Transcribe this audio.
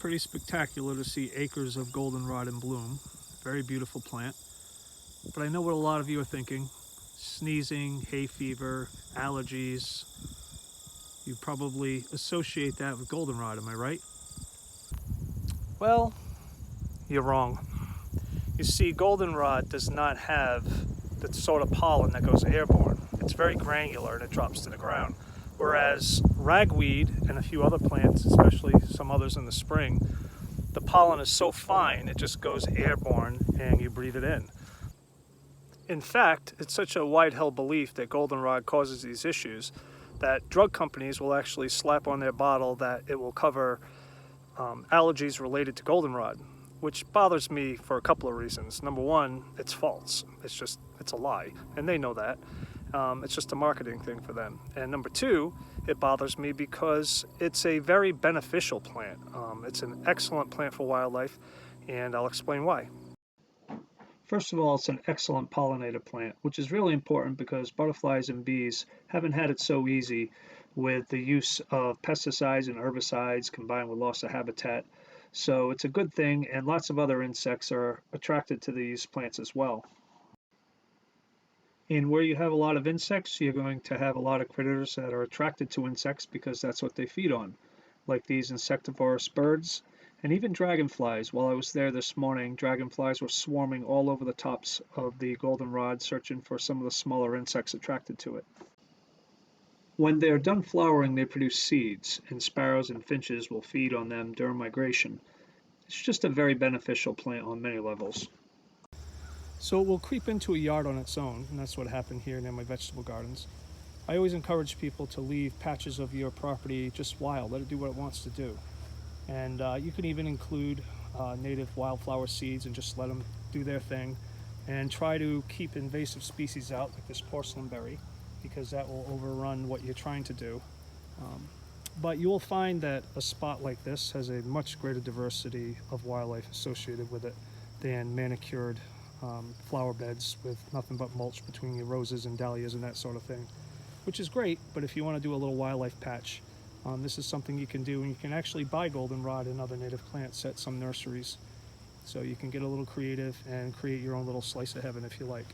pretty spectacular to see acres of goldenrod in bloom. Very beautiful plant. But I know what a lot of you are thinking. Sneezing, hay fever, allergies. You probably associate that with goldenrod, am I right? Well, you're wrong. You see, goldenrod does not have the sort of pollen that goes airborne. It's very granular and it drops to the ground. Whereas ragweed and a few other plants, especially some others in the spring, the pollen is so fine it just goes airborne and you breathe it in. In fact, it's such a wide-held belief that goldenrod causes these issues that drug companies will actually slap on their bottle that it will cover allergies related to goldenrod, which bothers me for a couple of reasons. Number one, it's false. It's a lie, and they know that. It's just a marketing thing for them. And number two, it bothers me because it's a very beneficial plant. It's an excellent plant for wildlife, and I'll explain why. First of all, it's an excellent pollinator plant, which is really important because butterflies and bees haven't had it so easy with the use of pesticides and herbicides combined with loss of habitat. So it's a good thing, and lots of other insects are attracted to these plants as well. And where you have a lot of insects, you're going to have a lot of critters that are attracted to insects because that's what they feed on, like these insectivorous birds and even dragonflies. While I was there this morning, dragonflies were swarming all over the tops of the goldenrod, searching for some of the smaller insects attracted to it. When they're done flowering, they produce seeds, and sparrows and finches will feed on them during migration. It's just a very beneficial plant on many levels. So it will creep into a yard on its own, and that's what happened here near my vegetable gardens. I always encourage people to leave patches of your property just wild, let it do what it wants to do. And you can even include native wildflower seeds and just let them do their thing, and try to keep invasive species out, like this porcelain berry, because that will overrun what you're trying to do. But you will find that a spot like this has a much greater diversity of wildlife associated with it than manicured flower beds with nothing but mulch between your roses and dahlias and that sort of thing, which is great. But if you want to do a little wildlife patch, this is something you can do, and you can actually buy goldenrod and other native plants at some nurseries. So you can get a little creative and create your own little slice of heaven if you like.